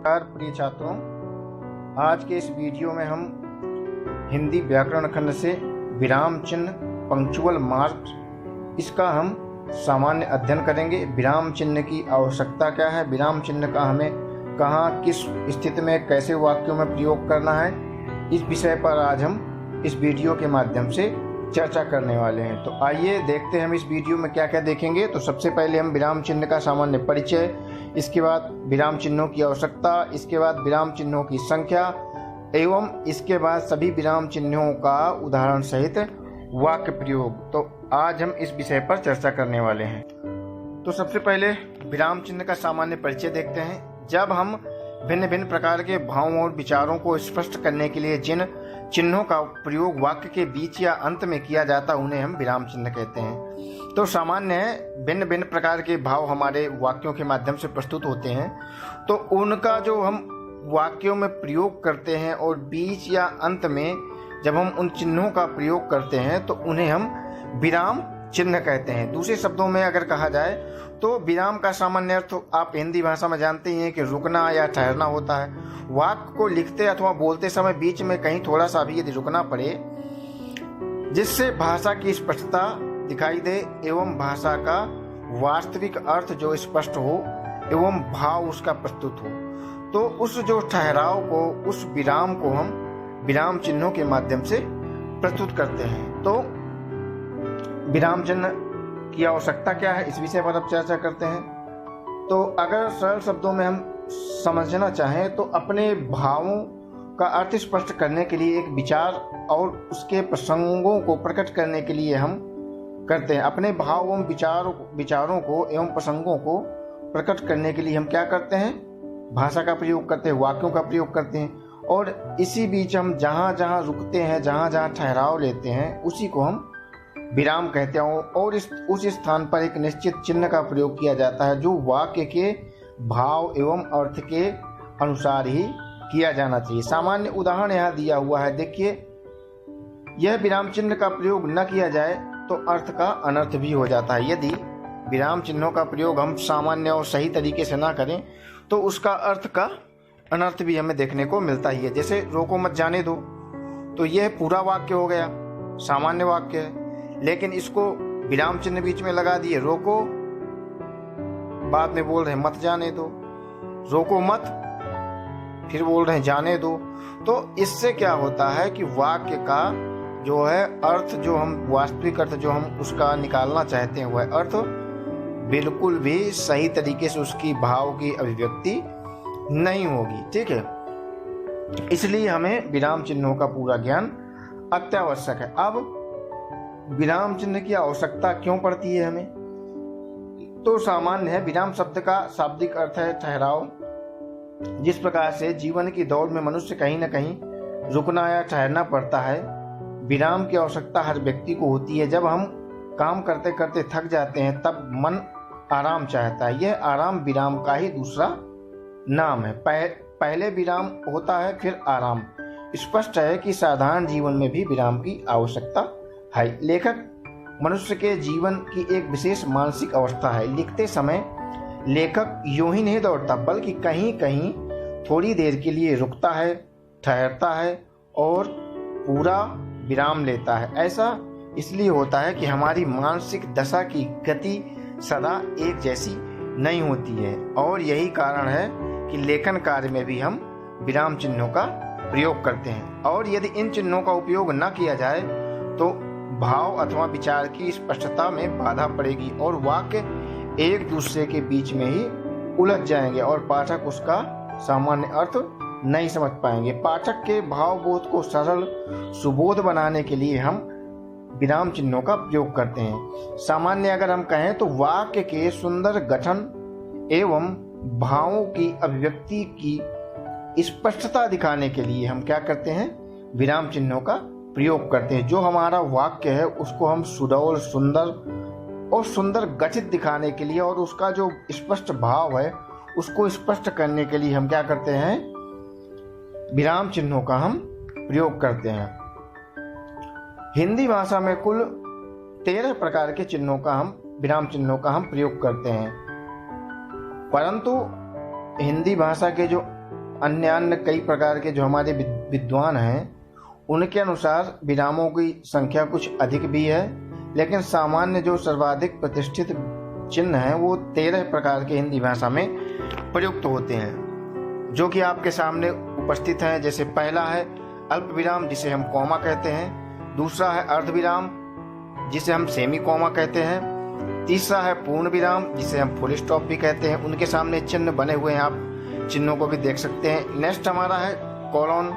नमस्कार प्रिय छात्रों, आज के इस वीडियो में हम हिंदी व्याकरण खंड से विराम चिन्ह पंक्चुअल मार्क इसका हम सामान्य अध्ययन करेंगे। विराम चिन्ह की आवश्यकता क्या है, विराम चिन्ह का हमें कहाँ किस स्थिति में कैसे वाक्यों में प्रयोग करना है, इस विषय पर आज हम इस वीडियो के माध्यम से चर्चा करने वाले हैं। तो आइए देखते हैं हम इस वीडियो में क्या क्या देखेंगे। तो सबसे पहले हम विराम चिन्ह का सामान्य परिचय, इसके बाद विराम चिन्हों की आवश्यकता, इसके बाद विराम चिन्हों की संख्या एवं इसके बाद सभी विराम चिन्हों का उदाहरण सहित वाक्य प्रयोग। तो आज हम इस विषय पर चर्चा करने वाले हैं। तो सबसे पहले विराम चिन्ह का सामान्य परिचय देखते हैं। जब हम भिन्न भिन्न प्रकार के भावों और विचारों को स्पष्ट करने के लिए जिन चिन्हों का प्रयोग वाक्य के बीच या अंत में किया जाता उन्हें हम विराम चिन्ह कहते हैं। तो सामान्य है, भिन्न भिन्न प्रकार के भाव हमारे वाक्यों के माध्यम से प्रस्तुत होते हैं, तो उनका जो हम वाक्यों में प्रयोग करते हैं और बीच या अंत में जब हम उन चिन्हों का प्रयोग करते हैं तो उन्हें हम विराम चिन्ह कहते हैं। दूसरे शब्दों में अगर कहा जाए तो विराम का सामान्य अर्थ आप हिंदी भाषा में जानते ही हैं कि रुकना या ठहरना होता है। वाक्य को लिखते अथवा बोलते समय बीच में कहीं थोड़ा सा भी यदि रुकना पड़े जिससे भाषा की स्पष्टता दिखाई दे एवं भाषा का वास्तविक अर्थ जो स्पष्ट हो एवं भाव उसका प्रस्तुत हो, तो उस जो ठहराव को, उस विराम को हम विराम चिन्हों के माध्यम से प्रस्तुत करते हैं। तो विराम चिन्ह की आवश्यकता क्या है, इस विषय पर अब चर्चा करते हैं। तो अगर सरल शब्दों में हम समझना चाहें तो अपने भावों का अर्थ स्पष्ट करने के लिए एक विचार और उसके प्रसंगों को प्रकट करने के लिए हम करते हैं। अपने भाव एवं विचारों को एवं प्रसंगों को प्रकट करने के लिए हम क्या करते हैं, भाषा का प्रयोग करते हैं, वाक्यों का प्रयोग करते हैं। और इसी बीच हम जहाँ जहाँ रुकते हैं, जहाँ जहाँ ठहराव लेते हैं, उसी को हम विराम कहते हैं। और उस स्थान पर एक निश्चित चिन्ह का प्रयोग किया जाता है जो वाक्य के भाव एवं अर्थ के अनुसार ही किया जाना चाहिए। सामान्य उदाहरण यहाँ दिया हुआ है, देखिए। यह विराम चिन्ह का प्रयोग न किया जाए तो अर्थ का अनर्थ भी हो जाता है। यदि विराम चिन्हों का प्रयोग हम सामान्य और सही तरीके से ना करें तो उसका अर्थ का अनर्थ भी हमें देखने को मिलता ही है। जैसे रोको मत जाने दो, तो यह पूरा वाक्य हो गया, सामान्य वाक्य है, लेकिन इसको विराम चिन्ह बीच में लगा दिए, रोको, बाद में बोल रहे हैं मत जाने दो, रोको मत, फिर बोल रहे हैं जाने दो। तो इससे क्या होता है कि वाक्य का जो है अर्थ, जो हम वास्तविक अर्थ जो हम उसका निकालना चाहते हैं, वह अर्थ बिल्कुल भी सही तरीके से उसकी भाव की अभिव्यक्ति नहीं होगी। ठीक है, इसलिए हमें विराम चिन्हों का पूरा ज्ञान अत्यावश्यक है। अब विराम चिन्ह की आवश्यकता क्यों पड़ती है हमें, तो सामान्य है। विराम शब्द का शाब्दिक अर्थ है ठहराव। जिस प्रकार से जीवन की दौड़ में मनुष्य कहीं न कहीं रुकना या ठहरना पड़ता है, विराम की आवश्यकता हर व्यक्ति को होती है। जब हम काम करते करते थक जाते हैं तब मन आराम चाहता है। यह आराम विराम का ही दूसरा नाम है। पहले विराम होता है, फिर आराम। स्पष्ट है कि साधारण जीवन में भी विराम की आवश्यकता है। लेखक मनुष्य के जीवन की एक विशेष मानसिक अवस्था है। लिखते समय लेखक यूं ही नहीं दौड़ता, बल्कि कहीं कहीं थोड़ी देर के लिए रुकता है, ठहरता है और पूरा विराम लेता है। ऐसा इसलिए होता है कि हमारी मानसिक दशा की गति सदा एक जैसी नहीं होती है, और यही कारण है कि लेखन कार्य में भी हम विराम चिन्हों का प्रयोग करते हैं। और यदि इन चिन्हों का उपयोग न किया जाए तो भाव अथवा विचार की स्पष्टता में बाधा पड़ेगी और वाक्य एक दूसरे के बीच में ही उलझ जाएंगे और पाठक उसका सामान्य अर्थ नहीं समझ पाएंगे। पाठक के भाव बोध को सरल सुबोध बनाने के लिए हम विराम चिन्हों का प्रयोग करते हैं। सामान्य अगर हम कहें तो वाक्य के सुंदर गठन एवं भावों की अभिव्यक्ति की स्पष्टता दिखाने के लिए हम क्या करते हैं, विराम चिन्हों का प्रयोग करते हैं। जो हमारा वाक्य है उसको हम सुडौल, सुंदर गठित दिखाने के लिए और उसका जो स्पष्ट भाव है उसको स्पष्ट करने के लिए हम क्या करते हैं, विराम चिन्हों का हम प्रयोग करते हैं। हिंदी भाषा में कुल 13 प्रकार के चिन्हों का विराम चिन्हों का हम प्रयोग करते हैं, परंतु हिंदी भाषा के जो अन्य कई प्रकार के जो हमारे विद्वान हैं उनके अनुसार विरामों की संख्या कुछ अधिक भी है, लेकिन सामान्य जो सर्वाधिक प्रतिष्ठित चिन्ह हैं वो 13 प्रकार के हिंदी भाषा में प्रयुक्त होते हैं, जो कि आपके सामने उपस्थित हैं। जैसे पहला है अल्प विराम, जिसे हम कॉमा कहते हैं। दूसरा है अर्ध विराम, जिसे हम सेमी कॉमा कहते हैं। तीसरा है पूर्ण विराम, जिसे हम फुल स्टॉप भी कहते हैं। उनके सामने चिन्ह बने हुए हैं, आप चिन्हों को भी देख सकते हैं। नेक्स्ट हमारा है कोलोन,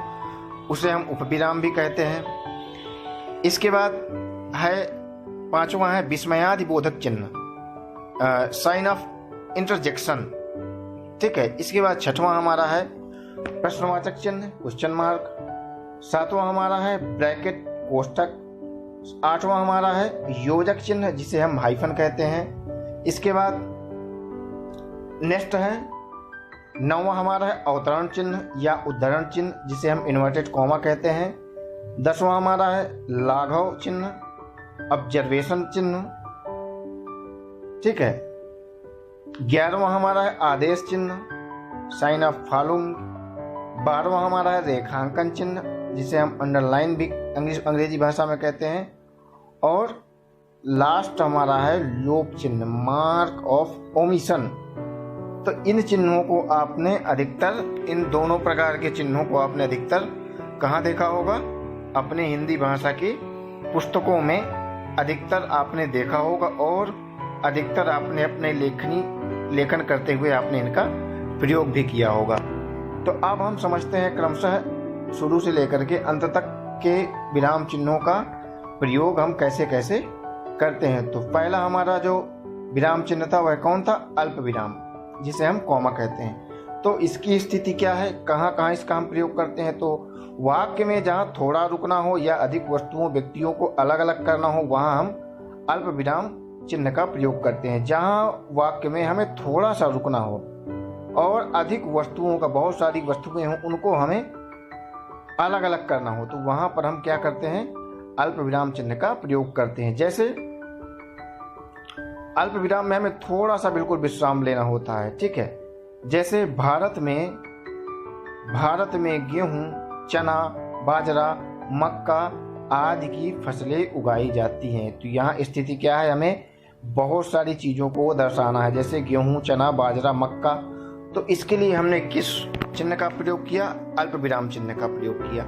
उसे हम उपविराम भी कहते हैं। इसके बाद है पांचवा है विस्मयादिबोधक चिन्ह, साइन ऑफ इंटरजेक्शन। ठीक है। इसके बाद छठवां हमारा है प्रश्नवाचक चिन्ह, क्वेश्चन मार्क। सातवां हमारा है ब्रैकेट, कोष्ठक। आठवां हमारा है योजक चिन्ह, जिसे हम हाइफन कहते हैं। इसके बाद नेक्स्ट है नौवां हमारा है अवतरण चिन्ह या उद्धरण चिन्ह, जिसे हम इन्वर्टेड कॉमा कहते हैं। 10वां हमारा है लाघव चिन्ह, ऑब्जर्वेशन चिन्ह। ठीक है। 11वां हमारा है आदेश चिन्ह, साइन ऑफ फॉलोइंग। 12वां हमारा है रेखांकन चिन्ह, जिसे हम अंडरलाइन भी अंग्रेजी भाषा में कहते हैं। और लास्ट हमारा है लोप चिन्ह, मार्क ऑफ ओमिशन। तो इन चिन्हों को आपने अधिकतर, इन दोनों प्रकार के चिन्हों को आपने अधिकतर कहाँ देखा होगा? अपने हिंदी भाषा की पुस्तकों में अधिकतर आपने देखा होगा, और अधिकतर आपने अपने लेखन करते हुए आपने इनका प्रयोग भी किया होगा। तो अब हम समझते हैं क्रमशः शुरू से लेकर के अंत तक के विराम चिन्हों का प्रयोग हम कैसे कैसे करते हैं। तो पहला हमारा जो विराम चिन्ह था वह कौन था? अल्प विराम, जिसे हम कॉमा कहते हैं। तो इसकी स्थिति क्या है, कहाँ कहाँ इसका हम प्रयोग करते हैं? तो वाक्य में जहाँ थोड़ा रुकना हो या अधिक वस्तुओं व्यक्तियों को अलग अलग करना हो, वहाँ हम अल्प विराम चिन्ह का प्रयोग करते हैं। जहाँ वाक्य में हमें थोड़ा सा रुकना हो और अधिक वस्तुओं का, बहुत सारी वस्तुएं हों, उनको हमें अलग अलग करना हो, तो वहां पर हम क्या करते हैं? अल्प विराम चिन्ह का प्रयोग करते हैं। जैसे अल्प विराम में हमें थोड़ा सा बिल्कुल विश्राम लेना होता है। ठीक है। जैसे भारत में गेहूं, चना, बाजरा, मक्का आदि की फसलें उगाई जाती हैं। तो यहाँ स्थिति क्या है? हमें बहुत सारी चीजों को दर्शाना है, जैसे गेहूं, चना, बाजरा, मक्का। तो इसके लिए हमने किस चिन्ह का प्रयोग किया? अल्प विराम चिन्ह का प्रयोग किया।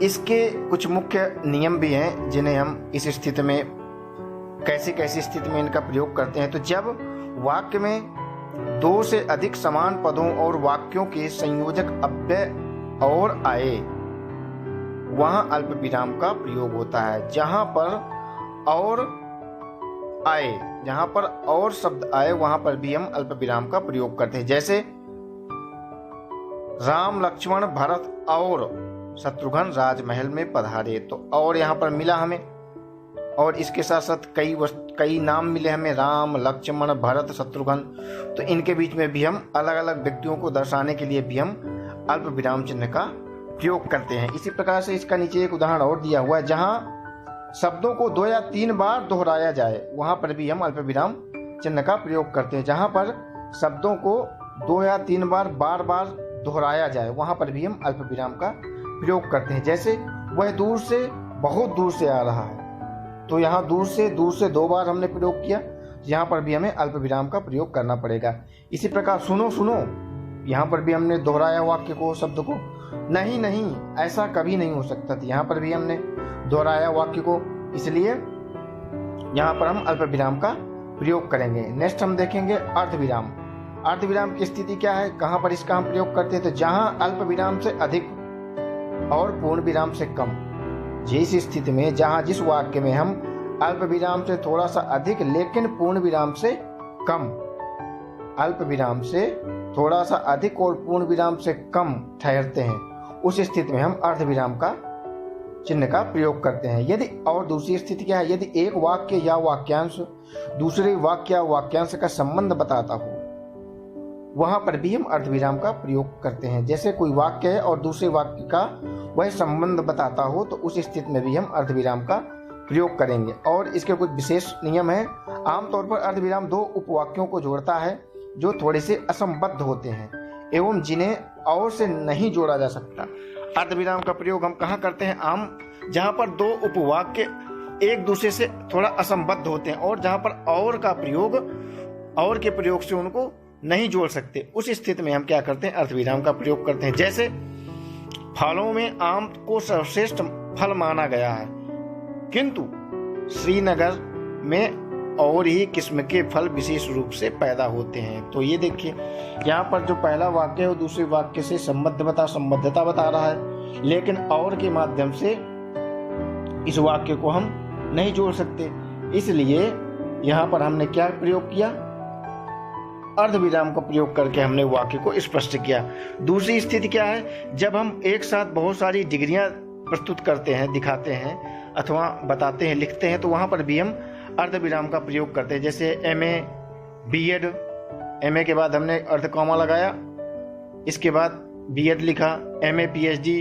इसके कुछ मुख्य नियम भी हैं, जिन्हें हम इस स्थिति में कैसी स्थिति में इनका प्रयोग करते हैं। तो जब वाक्य में 2 से अधिक समान पदों और वाक्यों के संयोजक अव्यय और आए, वहां अल्प विराम का प्रयोग होता है। जहां पर और शब्द आए, वहां पर भी हम अल्प विराम का प्रयोग करते हैं। जैसे राम, लक्ष्मण, भरत और शत्रुघ्न राजमहल में पधारे, तो और यहाँ पर मिला हमें, और इसके साथ साथ कई नाम मिले हमें, राम, लक्ष्मण, भरत, शत्रुघ्न। तो इनके बीच में भी हम अलग अलग व्यक्तियों को दर्शाने के लिए भी हम अल्प विराम चिन्ह का प्रयोग करते हैं। इसी प्रकार से इसका नीचे एक उदाहरण और दिया हुआ है, जहाँ शब्दों को 2 या 3 बार दोहराया जाए, वहां पर भी हम अल्प विराम चिन्ह का प्रयोग करते हैं। जहां पर शब्दों को 2 या 3 बार बार दोहराया जाए, वहां पर भी हम अल्प विराम का प्रयोग करते हैं। जैसे वह दूर से, बहुत दूर से आ रहा है, तो यहाँ दूर से 2 बार हमने प्रयोग किया, यहाँ पर भी हमें अल्प विराम का प्रयोग करना पड़ेगा। इसी प्रकार सुनो, यहाँ पर भी हमने दोहराया वाक्य को, शब्द को। नहीं, ऐसा कभी नहीं हो सकता था, यहाँ पर भी हमने दोहराया वाक्य को, इसलिए यहाँ पर हम अल्प विराम का प्रयोग करेंगे। नेक्स्ट हम देखेंगे अर्धविराम। अर्धविराम की स्थिति क्या है, कहाँ पर इसका हम प्रयोग करते हैं? तो जहाँ अल्प विराम से अधिक और पूर्ण विराम से कम, जिस स्थिति में जहाँ जिस वाक्य में हम अल्प विराम से थोड़ा सा अधिक लेकिन पूर्ण विराम से कम, अल्प विराम से थोड़ा सा अधिक और पूर्ण विराम से कम ठहरते हैं, उस स्थिति में हम अर्धविराम का चिन्ह का प्रयोग करते हैं। यदि, और दूसरी स्थिति क्या है? यदि एक वाक्य या वाक्यांश दूसरे वाक्य या वाक्यांश का संबंध बताता हो, वहां पर भी हम अर्धविराम का प्रयोग करते हैं। जैसे कोई वाक्य है और दूसरे वाक्य का वह संबंध बताता हो, तो उस स्थिति में भी हम अर्धविराम का प्रयोग करेंगे। और इसके कुछ विशेष नियम हैं। आमतौर पर अर्धविराम 2 उपवाक्यों को जोड़ता है जो थोड़े से असंबद्ध होते हैं। एवं जिन्हें और से नहीं जोड़ा जा सकता। अर्धविराम का प्रयोग हम कहाँ करते हैं? आम जहाँ पर दो उपवाक्य एक दूसरे से थोड़ा असंबद्ध होते हैं और जहाँ पर और के प्रयोग से उनको नहीं जोड़ सकते, उस स्थिति में हम क्या करते हैं? अर्धविराम का प्रयोग करते हैं। जैसे फलों में आम को सर्वश्रेष्ठ फल माना गया है, किंतु श्रीनगर में और ही किस्म के फल विशेष रूप से पैदा होते हैं। तो ये देखिए, यहाँ पर जो पहला वाक्य है वो दूसरे वाक्य से संबद्धता बता रहा है, लेकिन और के माध्यम से इस वाक्य को हम नहीं जोड़ सकते, इसलिए यहाँ पर हमने क्या प्रयोग किया? अर्धविराम का प्रयोग करके हमने वाक्य को स्पष्ट किया। दूसरी स्थिति क्या है? जब हम एक साथ बहुत सारी डिग्रियां प्रस्तुत करते हैं, दिखाते हैं अथवा बताते हैं, लिखते हैं, तो वहां पर भी हम अर्धविराम का प्रयोग करते हैं। जैसे MA B.Ed, MA के बाद हमने अर्ध कॉमा लगाया, इसके बाद B.Ed लिखा, MA PhD,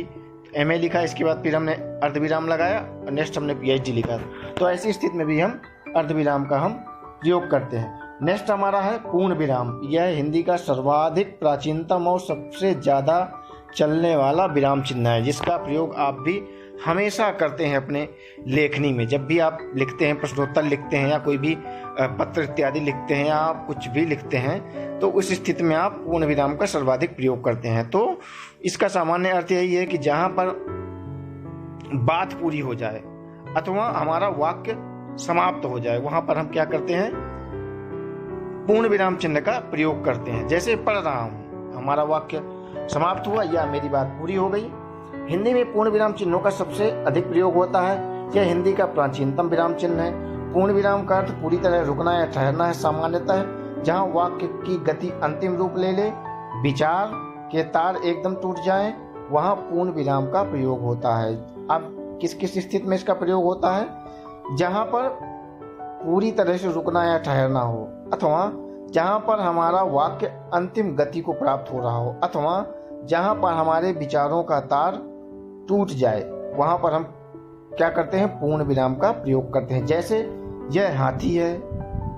MA लिखा, इसके बाद फिर हमने अर्धविराम लगाया और नेक्स्ट हमने PhD लिखा। तो ऐसी स्थिति में भी हम अर्धविराम का हम प्रयोग करते हैं। नेक्स्ट हमारा है पूर्ण विराम। यह हिंदी का सर्वाधिक प्राचीनतम और सबसे ज़्यादा चलने वाला विराम चिन्ह है, जिसका प्रयोग आप भी हमेशा करते हैं अपने लेखनी में। जब भी आप लिखते हैं, प्रश्नोत्तर लिखते हैं या कोई भी पत्र इत्यादि लिखते हैं या आप कुछ भी लिखते हैं, तो उस स्थिति में आप पूर्ण विराम का सर्वाधिक प्रयोग करते हैं। तो इसका सामान्य अर्थ यही है कि जहाँ पर बात पूरी हो जाए अथवा हमारा वाक्य समाप्त हो जाए, वहां पर हम क्या करते हैं? पूर्ण विराम चिन्ह का प्रयोग करते हैं। जैसे पढ़ रहा हूं, हमारा वाक्य समाप्त हुआ या मेरी बात पूरी हो गई। हिंदी में पूर्ण विराम चिन्हों का सबसे अधिक प्रयोग होता है। यह हिंदी का प्राचीनतम विराम चिन्ह है। पूर्ण विराम का अर्थ पूरी तरह रुकना या ठहरना है। सामान्यतः जहां वाक्य की गति अंतिम रूप ले ले, विचार के तार एकदम टूट जाएं, वहां पूर्ण विराम का प्रयोग होता है। अब किस किस स्थिति में इसका प्रयोग होता है? जहां पर पूरी तरह से रुकना या ठहरना हो, अथवा जहां पर हमारा वाक्य अंतिम गति को प्राप्त हो रहा हो, अथवा जहां पर हमारे विचारों का तार टूट जाए, वहां पर हम क्या करते हैं? पूर्ण विराम का प्रयोग करते हैं। जैसे यह हाथी है,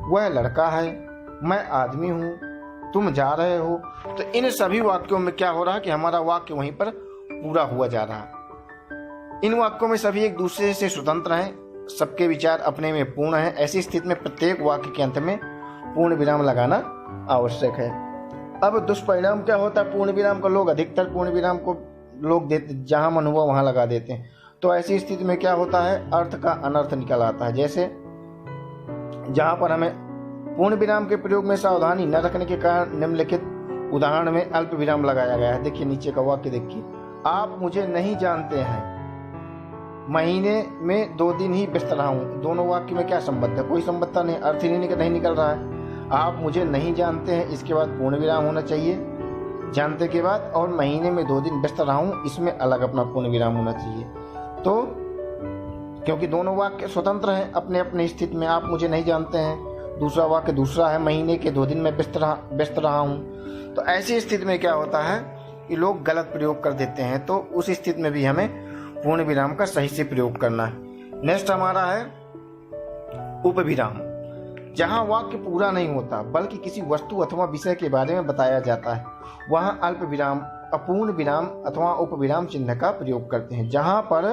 वह लड़का है, मैं आदमी हूं, तुम जा रहे हो। तो इन सभी वाक्यों में क्या हो रहा है कि हमारा वाक्य वहीं पर पूरा हुआ जा रहा है। इन वाक्यों में सभी एक दूसरे से स्वतंत्र हैं, सबके विचार अपने में पूर्ण हैं। ऐसी स्थिति में प्रत्येक वाक्य के अंत में पूर्ण विराम लगाना आवश्यक है। अब दुष्परिणाम क्या होता है पूर्ण विराम का? लोग अधिकतर पूर्ण विराम को लोग देते, जहां मन हुआ वहां लगा देते हैं। तो ऐसी स्थिति में क्या होता है? अर्थ का अनर्थ निकल आता है। जैसे जहां पर हमें पूर्ण विराम के प्रयोग में सावधानी न रखने के कारण निम्नलिखित उदाहरण में अल्प विराम लगाया गया है। देखिए नीचे का वाक्य देखिए, आप मुझे नहीं जानते हैं, महीने में 2 दिन ही व्यस्त रहा हूं। दोनों वाक्य में क्या संबंध है? कोई संबंधता नहीं, अर्थ ही नहीं निकल रहा है। आप मुझे नहीं जानते हैं, इसके बाद पूर्ण विराम होना चाहिए जानते के बाद, और महीने में 2 दिन व्यस्त रहा हूं, इसमें अलग अपना पूर्ण विराम होना चाहिए। तो क्योंकि दोनों वाक्य स्वतंत्र हैं अपने अपने स्थिति में। आप मुझे नहीं जानते हैं, दूसरा वाक्य दूसरा है, महीने के 2 दिन में व्यस्त रहा हूं। तो ऐसी स्थिति में क्या होता है कि लोग गलत प्रयोग कर देते हैं। तो उस स्थिति में भी हमें पूर्ण विराम का सही से प्रयोग करना है। नेक्स्ट हमारा है उपविराम। जहां वाक्य पूरा नहीं होता बल्कि किसी वस्तु अथवा विषय के बारे में बताया जाता है, वहां अल्प विराम, अपूर्ण विराम अथवा उपविराम चिन्ह का प्रयोग करते हैं। जहां पर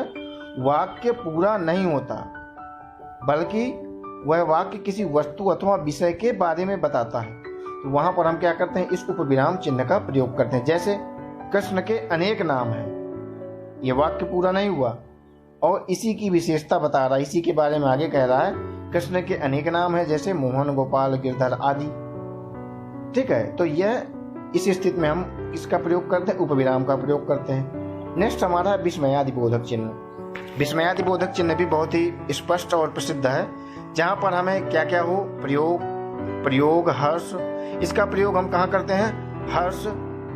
वाक्य पूरा नहीं होता बल्कि वह वाक्य किसी वस्तु अथवा विषय के बारे में बताता है, तो वहां पर हम क्या करते हैं? इस उपविराम चिन्ह का प्रयोग करते हैं। जैसे कृष्ण के अनेक नाम हैं, यह वाक्य पूरा नहीं हुआ और इसी की विशेषता बता रहा है, इसी के बारे में आगे कह रहा है। कृष्ण के अनेक नाम है, जैसे मोहन, गोपाल, गिरधर आदि। ठीक है, तो यह इस स्थिति में हम इसका प्रयोग करते हैं, उपविराम का प्रयोग करते हैं। नेक्स्ट हमारा है विस्मयादिबोधक चिन्ह। विस्मयादिबोधक चिन्ह भी बहुत ही स्पष्ट और प्रसिद्ध है। जहां पर हमें क्या क्या हो? प्रयोग, हर्ष। इसका प्रयोग हम कहाँ करते हैं? हर्ष,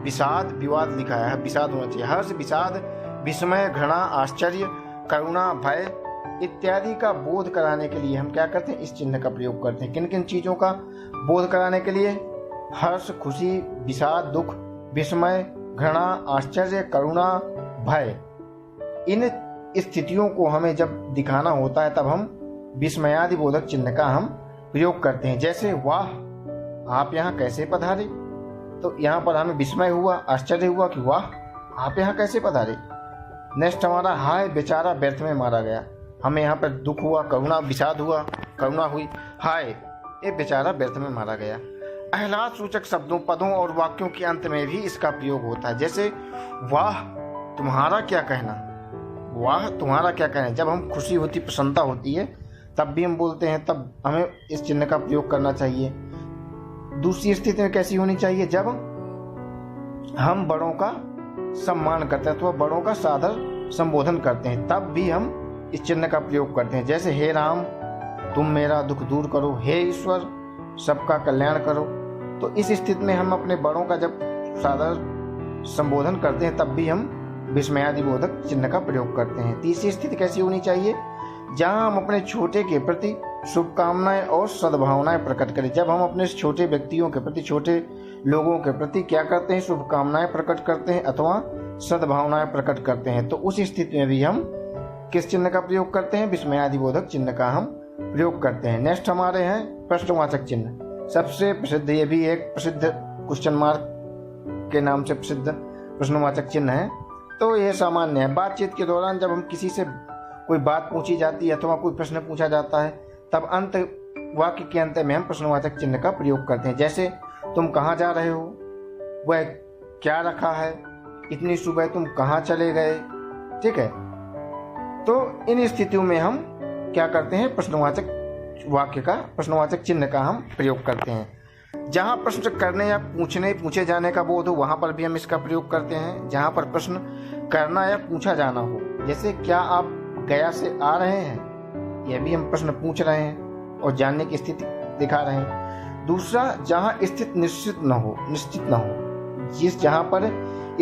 विषाद, विवाद लिखा है, विषाद होना चाहिए। हर्ष, विषाद, विस्मय, घृणा, आश्चर्य, करुणा, भय इत्यादि का बोध कराने के लिए हम क्या करते हैं? इस चिन्ह का प्रयोग करते हैं। किन किन चीजों का बोध कराने के लिए? हर्ष, खुशी, विषाद, दुख, विस्मय, घृणा, आश्चर्य, करुणा, भय। इन स्थितियों को हमें जब दिखाना होता है तब हम विस्मयादिबोधक चिन्ह का हम प्रयोग करते हैं। जैसे वाह, आप यहाँ कैसे पधारे? तो यहाँ पर हमें विस्मय हुआ, आश्चर्य हुआ कि वाह, आप यहाँ कैसे पधारे। नेक्स्ट हमारा हाय बेचारा व्यर्थ में मारा गया। हमें यहाँ पर दुख हुआ, करुणा, विषाद हुआ, करुणा हुई, हाय ये बेचारा व्यर्थ में मारा गया। आह्लाद सूचक शब्दों, पदों और वाक्यों के अंत में भी इसका प्रयोग होता है, जैसे वाह तुम्हारा क्या कहना, वाह तुम्हारा क्या कहना। जब हम खुशी होती, प्रसन्नता होती है, तब भी हम बोलते हैं, तब हमें इस चिन्ह का प्रयोग करना चाहिए। दूसरी स्थिति में कैसी होनी चाहिए, जब हम बड़ों का सम्मान करते हैं, तो बड़ों का सादर संबोधन करते हैं, तब भी हम इस चिन्ह का प्रयोग करते हैं, जैसे हे राम तुम मेरा दुख दूर करो, हे ईश्वर सबका कल्याण करो। तो इस स्थिति में हम अपने बड़ों का जब सादर संबोधन करते हैं, तब भी हम विस्मयादिबोधक चिन्ह का प्रयोग करते हैं। तीसरी स्थिति कैसी होनी चाहिए, जहां हम अपने छोटे के प्रति शुभकामनाएं और सद्भावनाएं प्रकट करें। जब हम अपने छोटे व्यक्तियों के प्रति, छोटे लोगों के प्रति क्या करते हैं, शुभकामनाएं प्रकट करते हैं अथवा सद्भावनाएं प्रकट करते हैं, तो उस स्थिति में भी हम किस चिन्ह का प्रयोग करते हैं, विस्मयादिबोधक चिन्ह का हम प्रयोग करते हैं। नेक्स्ट हमारे हैं प्रश्नवाचक चिन्ह। सबसे प्रसिद्ध, ये भी एक प्रसिद्ध क्वेश्चन मार्क के नाम से प्रसिद्ध प्रश्नवाचक चिन्ह है। तो यह सामान्य है, बातचीत के दौरान जब हम किसी से कोई बात पूछी जाती है अथवा कोई प्रश्न पूछा जाता है, तब अंत वाक्य के अंत में हम प्रश्नवाचक चिन्ह का प्रयोग करते हैं, जैसे तुम कहाँ जा रहे हो, वह क्या रखा है, इतनी सुबह तुम कहाँ चले गए। ठीक है, तो इन स्थितियों में हम क्या करते हैं, प्रश्नवाचक वाक्य का, प्रश्नवाचक चिन्ह का हम प्रयोग करते हैं। जहां प्रश्न करने या पूछे जाने का बोध हो, वहां पर भी हम इसका प्रयोग करते हैं। जहां पर प्रश्न करना या पूछा जाना हो, जैसे क्या आप गया से आ रहे हैं, यह भी हम प्रश्न पूछ रहे हैं और जानने की स्थिति दिखा रहे हैं। दूसरा, जहां स्थिति निश्चित न हो, जहां पर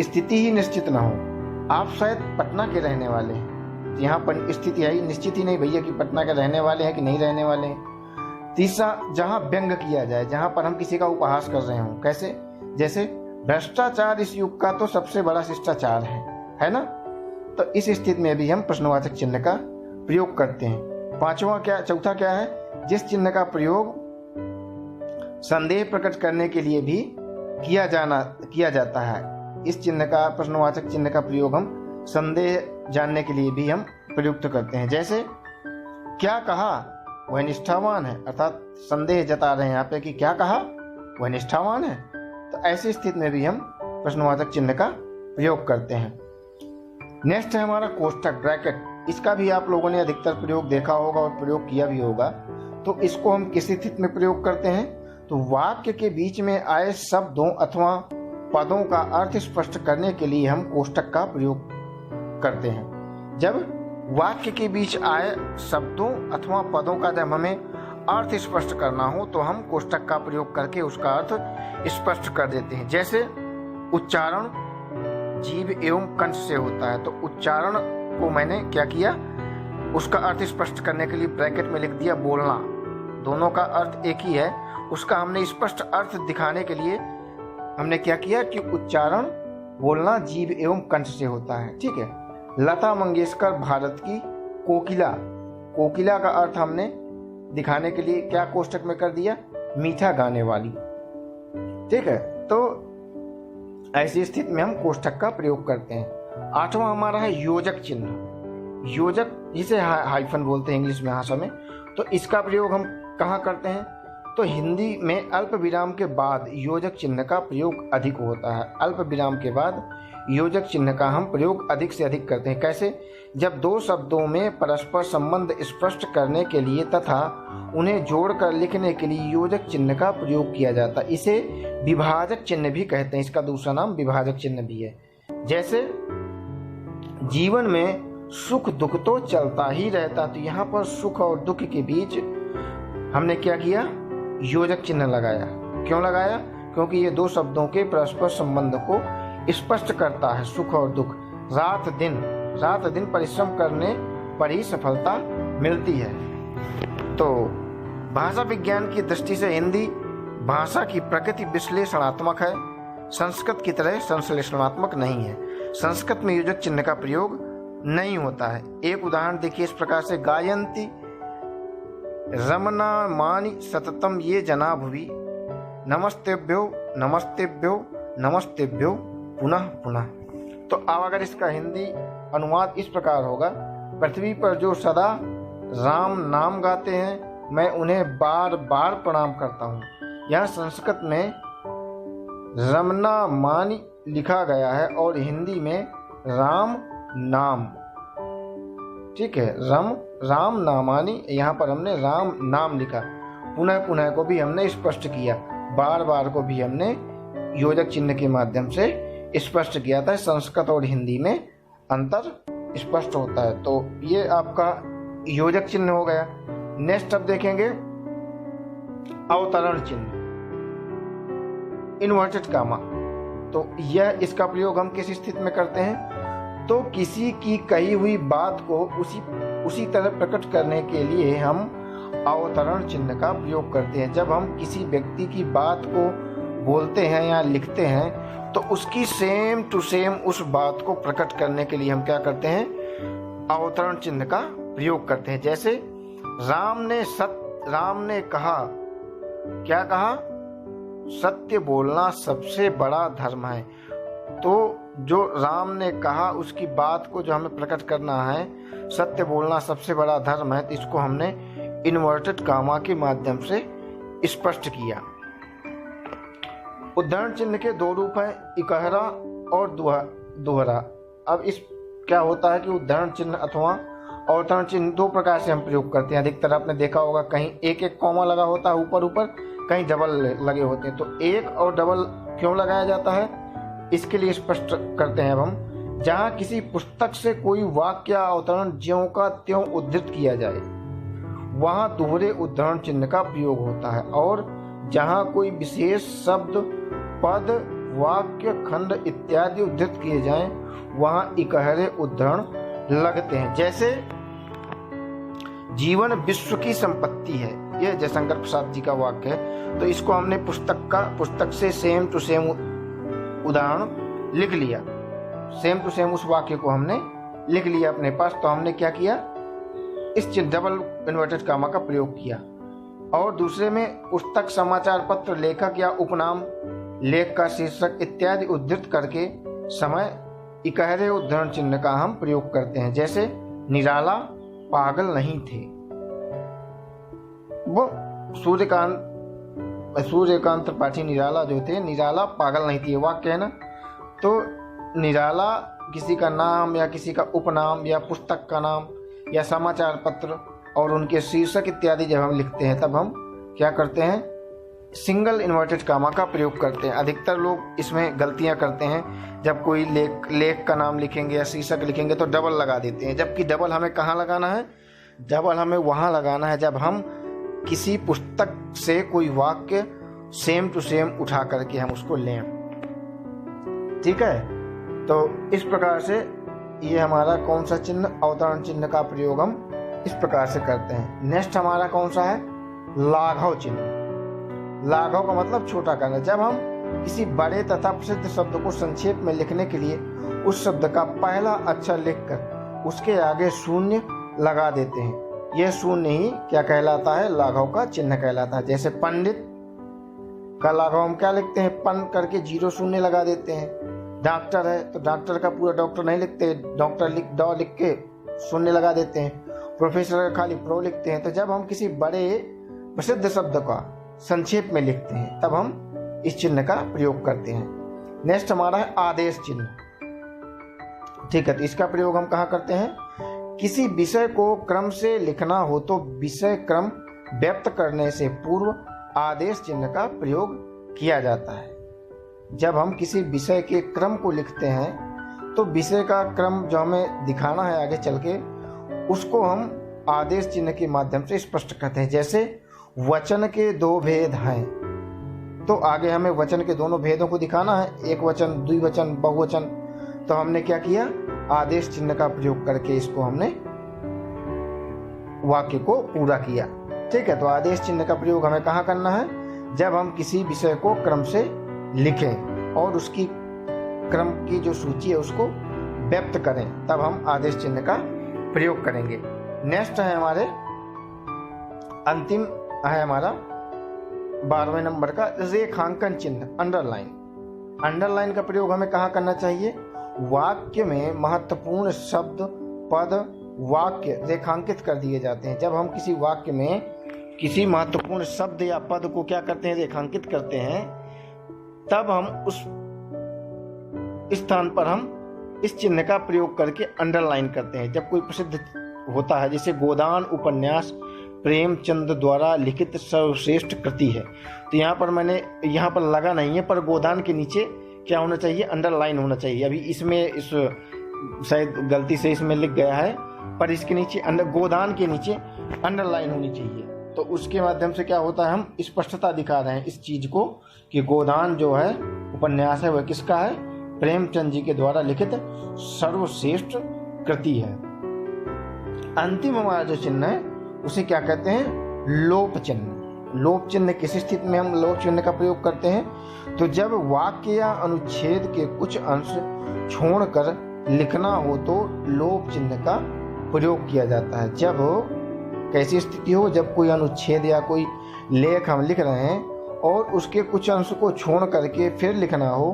स्थिति ही निश्चित न हो। आप शायद पटना के रहने वाले हैं, यहाँ पर स्थिति है निश्चित ही नहीं भैया कि पटना के रहने वाले हैं कि नहीं रहने वाले हैं। तीसरा, जहां व्यंग किया जाए, जहां पर हम किसी का उपहास कर रहे हों, कैसे, जैसे भ्रष्टाचार इस युग का तो सबसे बड़ा शिष्टाचार है ना। तो इस स्थिति में भी हम प्रश्नवाचक चिन्ह का प्रयोग करते हैं। चौथा क्या है, जिस चिन्ह का प्रयोग संदेह प्रकट करने के लिए भी किया जाता है। इस चिन्ह का, प्रश्नवाचक चिन्ह का प्रयोग हम संदेह जानने के लिए भी हम प्रयुक्त करते हैं, जैसे क्या कहा वह निष्ठावान है, अर्थात संदेह जता रहे हैं यहाँ पे कि क्या कहा वह निष्ठावान है। तो ऐसी स्थिति में भी हम प्रश्नवाचक चिन्ह का प्रयोग करते हैं। नेक्स्ट है हमारा कोष्ठक, ब्रैकेट। इसका भी आप लोगों ने अधिकतर प्रयोग देखा होगा और प्रयोग किया भी होगा। तो इसको हम किस स्थिति में प्रयोग करते हैं, तो वाक्य के बीच में आए शब्दों अथवा पदों का अर्थ स्पष्ट करने के लिए हम कोष्ठक का प्रयोग करते हैं। जब वाक्य के बीच आए शब्दों अथवा पदों का जब हमें अर्थ स्पष्ट करना हो, तो हम कोष्ठक का प्रयोग करके उसका अर्थ स्पष्ट कर देते हैं। जैसे उच्चारण जीभ एवं कंठ से होता है, तो उच्चारण को मैंने क्या किया, उसका अर्थ स्पष्ट करने के लिए ब्रैकेट में लिख दिया बोलना। दोनों का अर्थ एक ही है, उसका हमने स्पष्ट अर्थ दिखाने के लिए हमने क्या किया कि उच्चारण बोलना जीभ एवं कंठ से होता है। ठीक है, लता मंगेशकर भारत की कोकिला, कोकिला का अर्थ हमने दिखाने के लिए क्या कोष्ठक में कर दिया, मीठा गाने वाली। ठीक है, तो ऐसी स्थिति में हम कोष्ठक का प्रयोग करते हैं। आठवां हमारा है योजक चिन्ह। योजक जिसे हाइफन बोलते हैं इंग्लिश में भाषा में, तो इसका प्रयोग हम कहाँ करते हैं, तो हिंदी में अल्प विराम के बाद योजक चिन्ह का प्रयोग अधिक होता है। अल्प विराम के बाद योजक चिन्ह का हम प्रयोग अधिक से अधिक करते हैं। कैसे, जब दो शब्दों में परस्पर संबंध स्पष्ट करने के लिए तथा उन्हें जोड़कर लिखने के लिए योजक चिन्ह का प्रयोग किया जाता है। इसे विभाजक चिन्ह भी कहते हैं, इसका दूसरा नाम विभाजक चिन्ह भी है। जैसे जीवन में सुख दुख तो चलता ही रहता, तो यहाँ पर सुख और दुख के बीच हमने क्या किया, योजक चिन्ह लगाया। क्यों लगाया, क्योंकि ये दो शब्दों के परस्पर संबंध को स्पष्ट करता है। सुख और दुख, रात दिन परिश्रम करने पर ही सफलता मिलती है। तो भाषा विज्ञान की दृष्टि से हिंदी भाषा की प्रकृति विश्लेषणात्मक है, संस्कृत की तरह संश्लेषणात्मक नहीं है। संस्कृत में योजक चिन्ह का प्रयोग नहीं होता है। एक उदाहरण देखिए इस प्रकार से, गायंती रमना मानी सततम ये जना भुवि नमस्तेभ्यो नमस्तेभ्यो नमस्तेभ्यो पुनः पुनः। तो अब अगर इसका हिंदी अनुवाद इस प्रकार होगा, पृथ्वी पर जो सदा राम नाम गाते हैं मैं उन्हें बार बार प्रणाम करता हूँ। यह संस्कृत में रमना मानी लिखा गया है और हिंदी में राम नाम, ठीक है, राम नामानी, यहाँ पर हमने राम नाम लिखा। पुनः पुनः को भी हमने स्पष्ट किया, बार बार को भी हमने योजक चिन्ह के माध्यम से स्पष्ट किया था। संस्कृत और हिंदी में अंतर स्पष्ट होता है। तो ये आपका योजक चिन्ह हो गया। नेक्स्ट अब देखेंगे अवतरण चिन्ह, इन्वर्टेड कामा। तो यह इसका प्रयोग हम किस स्थिति में करते हैं? तो किसी की कही हुई बात को उसी तरह प्रकट करने के लिए हम अवतरण चिन्ह का प्रयोग करते हैं। जब हम किसी व्यक्ति की बात को बोलते हैं या लिखते हैं तो उसकी सेम टू सेम उस बात को प्रकट करने के लिए हम क्या करते हैं? अवतरण चिन्ह का प्रयोग करते हैं। जैसे राम ने कहा, क्या कहा? सत्य बोलना सबसे बड़ा धर्म है। तो जो राम ने कहा उसकी बात को जो हमें प्रकट करना है, सत्य बोलना सबसे बड़ा धर्म है, तो इसको हमने इन्वर्टेड कामा के माध्यम से स्पष्ट किया। उद्धरण चिन्ह के दो रूप हैं, इकहरा और दोहरा। अब इस क्या होता है कि उद्धरण चिन्ह अथवा अवतरण चिन्ह दो प्रकार से हम प्रयोग करते हैं। अधिकतर आपने देखा होगा कहीं एक एक कॉमा लगा होता है ऊपर ऊपर, कहीं डबल लगे होते हैं। तो एक और डबल क्यों लगाया जाता है, इसके लिए स्पष्ट करते हैं अब हम। जहाँ किसी पुस्तक से कोई वाक्य या अवतरण ज्यों का त्यों उद्धृत किया जाए वहाँ दोहरे उद्धरण चिन्ह का प्रयोग होता है, और जहाँ कोई विशेष शब्द, पद, वाक्य, खंड इत्यादि उद्धृत किए जाएं वहाँ इकहरे उद्धरण लगते हैं। जैसे जीवन विश्व की संपत्ति है, यह जयशंकर प्रसाद जी का वाक्य है। तो इसको हमने पुस्तक से सेम टू सेम उदाहरण लिख लिया, सेम टू सेम उस वाक्य को हमने लिख लिया अपने पास। तो हमने क्या किया? इस डबल इन्वर्टेड कामा का प्रयोग किया। और दूसरे में पुस्तक, समाचार पत्र, लेखक या उपनाम, लेख का शीर्षक इत्यादि उद्धृत करके समय इकहरे उद्धरण चिन्ह का हम प्रयोग करते हैं। जैसे निराला पागल नहीं थे, वो सूर्यकांत त्रिपाठी निराला जो थे, निराला पागल नहीं थे, वाक्य है ना। तो निराला किसी का नाम या किसी का उपनाम या पुस्तक का नाम या समाचार पत्र और उनके शीर्षक इत्यादि जब हम लिखते हैं तब हम क्या करते हैं? सिंगल इन्वर्टेड कामा का प्रयोग करते हैं। अधिकतर लोग इसमें गलतियां करते हैं, जब कोई लेख का नाम लिखेंगे या शीर्षक लिखेंगे तो डबल लगा देते हैं। जबकि डबल हमें कहाँ लगाना है? डबल हमें वहाँ लगाना है जब हम किसी पुस्तक से कोई वाक्य सेम टू सेम उठा करके हम उसको लें, ठीक है। तो इस प्रकार से ये हमारा कौन सा चिन्ह, अवतरण चिन्ह का प्रयोग हम इस प्रकार से करते हैं। नेक्स्ट हमारा कौन सा है? लाघव चिन्ह। लाघव का मतलब छोटा करना। जब हम किसी बड़े तथा प्रसिद्ध शब्द को संक्षेप में लिखने के लिए उस शब्द का पहला अक्षर लिखकर उसके आगे शून्य लगा देते हैं, यह शून्य ही क्या कहलाता है? लाघव का चिन्ह कहलाता है। जैसे पंडित का लाघव हम क्या लिखते हैं? पन करके 0 शून्य लगा देते हैं। डॉक्टर है तो डॉक्टर का पूरा डॉक्टर नहीं लिखते, डॉक्टर लिख के शून्य लगा देते हैं। प्रोफेसर का खाली प्रो लिखते हैं। तो जब हम किसी बड़े प्रसिद्ध शब्द का संक्षेप में लिखते हैं तब हम इस चिन्ह का प्रयोग करते हैं। नेक्स्ट हमारा है आदेश चिन्ह, ठीक है। तो इसका प्रयोग हम कहाँ करते हैं? किसी विषय को क्रम से लिखना हो तो विषय क्रम व्यक्त करने से पूर्व आदेश चिन्ह का प्रयोग किया जाता है। जब हम किसी विषय के क्रम को लिखते हैं तो विषय का क्रम जो हमें दिखाना है आगे चल के, उसको हम आदेश चिन्ह के माध्यम से स्पष्ट करते हैं। जैसे वचन के 2 भेद हैं, तो आगे हमें वचन के दोनों भेदों को दिखाना है, एक वचन, द्विवचन, बहुवचन। तो हमने क्या किया? आदेश चिन्ह का प्रयोग करके इसको हमने वाक्य को पूरा किया, ठीक है। तो आदेश चिन्ह का प्रयोग हमें कहाँ करना है? जब हम किसी विषय को क्रम से लिखें और उसकी क्रम की जो सूची है उसको व्यक्त करें, तब हम आदेश चिन्ह का प्रयोग करेंगे। नेक्स्ट है हमारे अंतिम है हमारा 12वें नंबर का रेखांकन चिन्ह, अंडरलाइन। अंडरलाइन का प्रयोग हमें कहाँ करना चाहिए? वाक्य में महत्वपूर्ण शब्द, पद, वाक्य रेखांकित कर दिए जाते हैं। जब हम किसी वाक्य में किसी महत्वपूर्ण शब्द या पद को क्या करते हैं? रेखांकित करते हैं, तब हम उस स्थान पर हम इस चिन्ह का प्रयोग करके अंडरलाइन करते हैं। जब कोई प्रसिद्ध होता है, जैसे गोदान उपन्यास प्रेमचंद द्वारा लिखित सर्वश्रेष्ठ कृति है, तो यहाँ पर लगा नहीं है, पर गोदान के नीचे क्या होना चाहिए? अंडरलाइन होना चाहिए। अभी इसमें इस शायद गलती से इसमें लिख गया है, पर इसके नीचे गोदान के नीचे अंडरलाइन होनी चाहिए। तो उसके माध्यम से क्या होता है? हम स्पष्टता दिखा रहे हैं इस चीज को कि गोदान जो है उपन्यास है वह किसका है? प्रेमचंद जी के द्वारा लिखित सर्वश्रेष्ठ कृति है। अंतिम हमारा जो चिन्ह है उसे क्या कहते हैं? लोप चिन्ह। लोप चिन्ह किस स्थिति में हम लोप चिन्ह का प्रयोग करते हैं? तो जब वाक्य या अनुच्छेद के कुछ अंश छोड़कर लिखना हो तो लोप चिन्ह का प्रयोग किया जाता है। जब कैसी स्थिति हो? जब कोई अनुच्छेद या कोई लेख हम लिख रहे हैं और उसके कुछ अंश को छोड़ करके फिर लिखना हो,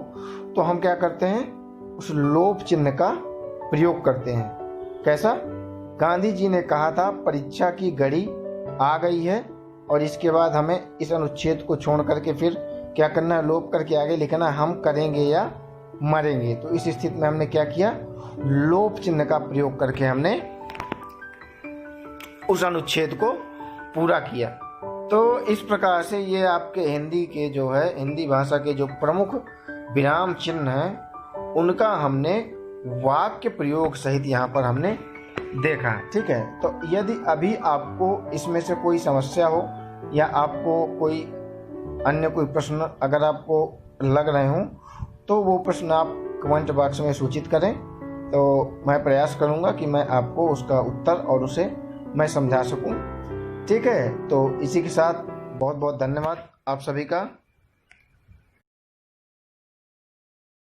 तो हम क्या करते हैं? उस लोप चिन्ह का प्रयोग करते हैं। कैसा? गांधी जी ने कहा था परीक्षा की घड़ी आ गई है, और इसके बाद हमें इस अनुच्छेद को छोड़ करके फिर क्या करना है? लोप करके आगे लिखना, हम करेंगे या मरेंगे। तो इस स्थिति में हमने क्या किया? लोप चिन्ह का प्रयोग करके हमने उस अनुच्छेद को पूरा किया। तो इस प्रकार से ये आपके हिंदी के जो है, हिंदी भाषा के जो प्रमुख विराम चिन्ह हैं उनका हमने वाक्य प्रयोग सहित यहाँ पर हमने देखा। ठीक है, तो यदि अभी आपको इसमें से कोई समस्या हो या आपको कोई अन्य कोई प्रश्न अगर आपको लग रहे हों, तो वो प्रश्न आप कमेंट बॉक्स में सूचित करें, तो मैं प्रयास करूँगा कि मैं आपको उसका उत्तर और उसे मैं समझा सकूं। ठीक है, तो इसी के साथ बहुत बहुत धन्यवाद आप सभी का।